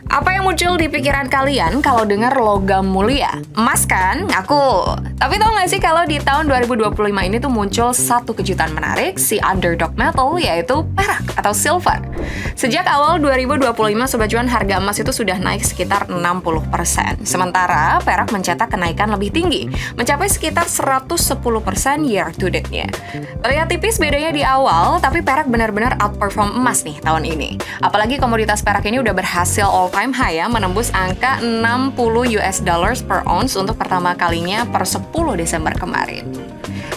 Apa yang muncul di pikiran kalian kalau dengar logam mulia? Emas kan? Ngaku. Tapi tau gak sih kalau di tahun 2025 ini tuh muncul satu kejutan menarik, si underdog metal, yaitu perak atau silver. Sejak awal 2025, Sobat Cuan, harga emas itu sudah naik sekitar 60%. Sementara perak mencetak kenaikan lebih tinggi, mencapai sekitar 110% year to date-nya. Terlihat tipis bedanya di awal, tapi perak benar-benar outperform emas nih tahun ini. Apalagi komoditas perak ini udah berhasil all-time high ya, menembus angka 60 US dollars per ounce untuk pertama kalinya per 10 Desember kemarin.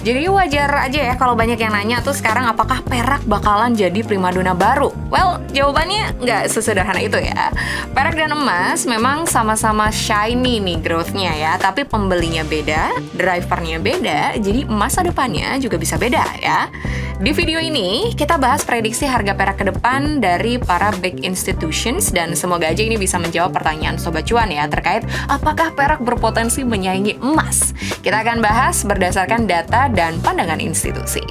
Jadi wajar aja ya kalau banyak yang nanya tuh sekarang apakah perak bakalan jadi primadona baru? Well, jawabannya nggak sesederhana itu ya. Perak dan emas memang sama-sama shiny nih growth-nya ya, tapi pembelinya beda, drivernya beda, jadi masa depannya juga bisa beda ya. Di video ini, kita bahas prediksi harga perak ke depan dari para big institutions dan semoga aja ini bisa menjawab pertanyaan Sobat Cuan ya terkait apakah perak berpotensi menyaingi emas. Kita akan bahas berdasarkan data dan pandangan institusi.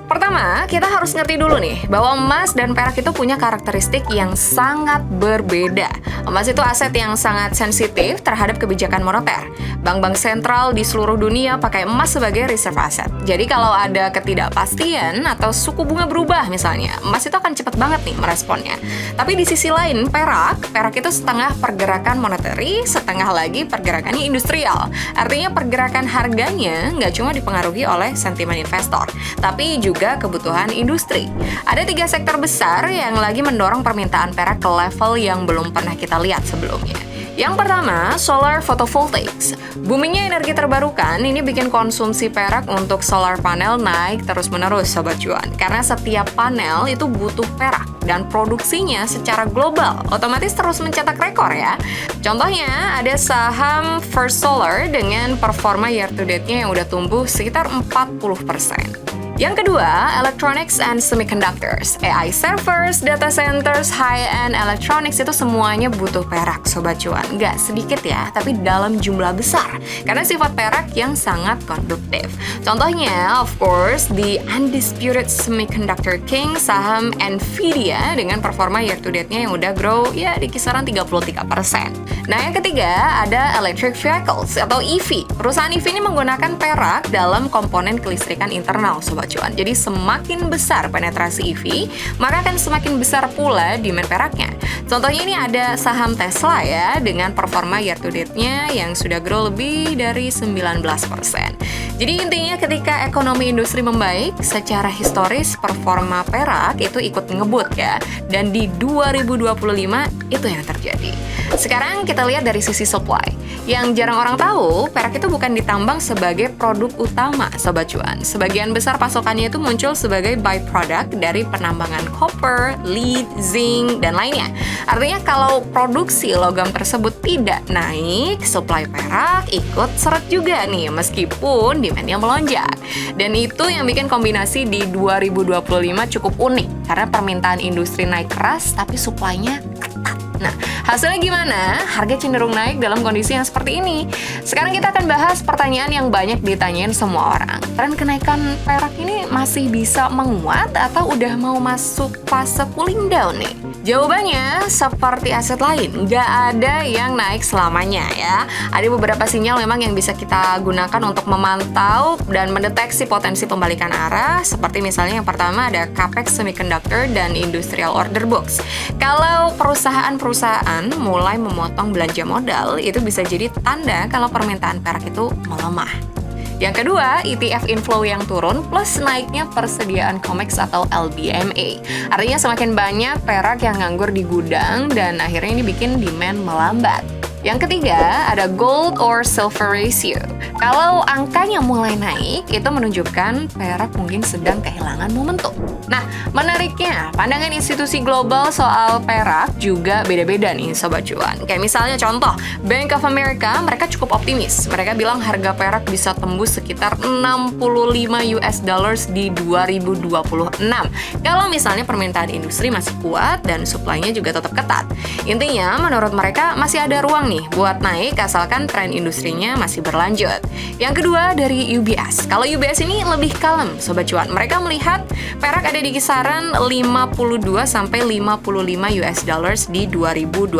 Pertama, kita harus ngerti dulu nih bahwa emas dan perak itu punya karakteristik yang sangat berbeda. Emas itu aset yang sangat sensitif terhadap kebijakan moneter. Bank-bank sentral di seluruh dunia pakai emas sebagai reserve aset. Jadi kalau ada ketidakpastian atau suku bunga berubah misalnya, emas itu akan cepat banget nih meresponnya. Tapi di sisi lain, perak itu setengah pergerakan monetary, setengah lagi pergerakannya industrial. Artinya pergerakan harganya nggak cuma dipengaruhi oleh sentimen investor, tapi juga kebutuhan industri. Ada 3 sektor besar yang lagi mendorong permintaan perak ke level yang belum pernah kita lihat sebelumnya. Yang pertama, solar photovoltaics. Boomingnya energi terbarukan ini bikin konsumsi perak untuk solar panel naik terus-menerus Sobat Cuan. Karena setiap panel itu butuh perak dan produksinya secara global otomatis terus mencetak rekor ya. Contohnya ada saham First Solar dengan performa year to date-nya yang udah tumbuh sekitar 40%. Yang kedua, electronics and semiconductors. AI servers, data centers, high-end electronics itu semuanya butuh perak, Sobat Cuan. Nggak sedikit ya, tapi dalam jumlah besar. Karena sifat perak yang sangat konduktif. Contohnya, of course, the undisputed semiconductor king, saham Nvidia dengan performa year to date-nya yang udah grow ya di kisaran 33%. Nah, yang ketiga ada electric vehicles atau EV. Perusahaan EV ini menggunakan perak dalam komponen kelistrikan internal, Sobat Cuan. Jadi semakin besar penetrasi EV, maka akan semakin besar pula demand peraknya. Contohnya ini ada saham Tesla ya, dengan performa year to date-nya yang sudah grow lebih dari 19%. Jadi intinya ketika ekonomi industri membaik, secara historis performa perak itu ikut ngebut ya. Dan di 2025 itu yang terjadi. Sekarang kita lihat dari sisi supply. Yang jarang orang tahu, perak itu bukan ditambang sebagai produk utama, Sobat Cuan. Sebagian besar pasokannya itu muncul sebagai byproduct dari penambangan copper, lead, zinc, dan lainnya. Artinya kalau produksi logam tersebut tidak naik, supply perak ikut seret juga nih, meskipun demand-nya melonjak. Dan itu yang bikin kombinasi di 2025 cukup unik, karena permintaan industri naik keras, tapi supply-nya ketat. Nah, hasilnya gimana? Harga cenderung naik dalam kondisi yang seperti ini. Sekarang kita akan bahas pertanyaan yang banyak ditanyain semua orang. Tren kenaikan perak ini masih bisa menguat atau udah mau masuk fase cooling down nih? Jawabannya seperti aset lain, nggak ada yang naik selamanya ya. Ada beberapa sinyal memang yang bisa kita gunakan untuk memantau dan mendeteksi potensi pembalikan arah. Seperti misalnya yang pertama ada capex semiconductor dan industrial order books. Kalau perusahaan mulai memotong belanja modal, itu bisa jadi tanda kalau permintaan perak itu melemah. Yang kedua, ETF inflow yang turun plus naiknya persediaan COMEX atau LBMA. Artinya semakin banyak perak yang nganggur di gudang dan akhirnya ini bikin demand melambat. Yang ketiga, ada gold or silver ratio. Kalau angkanya mulai naik, itu menunjukkan perak mungkin sedang kehilangan momentum. Nah, menariknya, pandangan institusi global soal perak juga beda-beda nih, Sobat Cuan. Kayak misalnya contoh, Bank of America, mereka cukup optimis. Mereka bilang harga perak bisa tembus sekitar 65 US dollars di 2026. Kalau misalnya permintaan industri masih kuat dan supply-nya juga tetap ketat. Intinya, menurut mereka masih ada ruang nih nih buat naik asalkan tren industrinya masih berlanjut. Yang kedua dari UBS. Kalau UBS ini lebih kalem, Sobat Cuan. Mereka melihat perak ada di kisaran 52 sampai 55 US dollars di 2026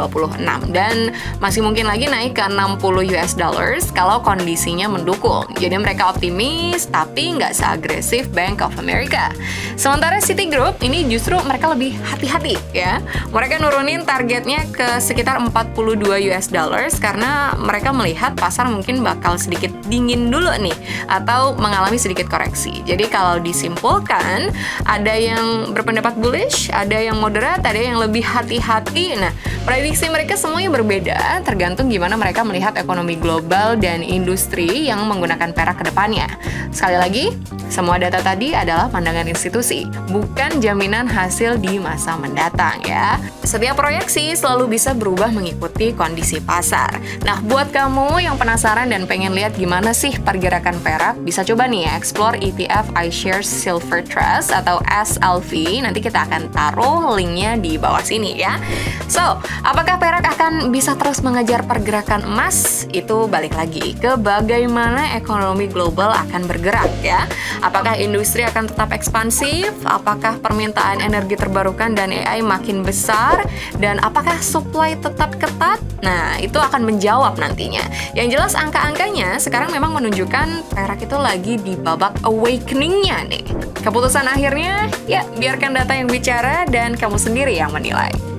dan masih mungkin lagi naik ke 60 US dollars kalau kondisinya mendukung. Jadi mereka optimis tapi nggak seagresif Bank of America. Sementara Citigroup ini justru mereka lebih hati-hati ya. Mereka nurunin targetnya ke sekitar 42 US dollars karena mereka melihat pasar mungkin bakal sedikit dingin dulu nih atau mengalami sedikit koreksi. Jadi kalau disimpulkan, ada yang berpendapat bullish, ada yang moderat, ada yang lebih hati-hati. Nah, prediksi mereka semuanya berbeda tergantung gimana mereka melihat ekonomi global dan industri yang menggunakan perak ke depannya. Sekali lagi, semua data tadi adalah pandangan institusi, bukan jaminan hasil di masa mendatang ya. Setiap proyeksi selalu bisa berubah mengikuti kondisi pasar. Nah, buat kamu yang penasaran dan pengen lihat gimana sih pergerakan perak, bisa coba nih ya, explore ETF iShares Silver Trust atau SLV. Nanti kita akan taruh linknya di bawah sini ya. So, apakah perak akan bisa terus mengejar pergerakan emas? Itu balik lagi ke bagaimana ekonomi global akan bergerak ya. Apakah industri akan tetap ekspansif? Apakah permintaan energi terbarukan dan AI makin besar? Dan apakah supply tetap ketat? Nah, itu akan menjawab nantinya. Yang jelas angka-angkanya sekarang memang menunjukkan perak itu lagi di babak awakening-nya nih. Keputusan akhirnya, ya biarkan data yang bicara dan kamu sendiri yang menilai.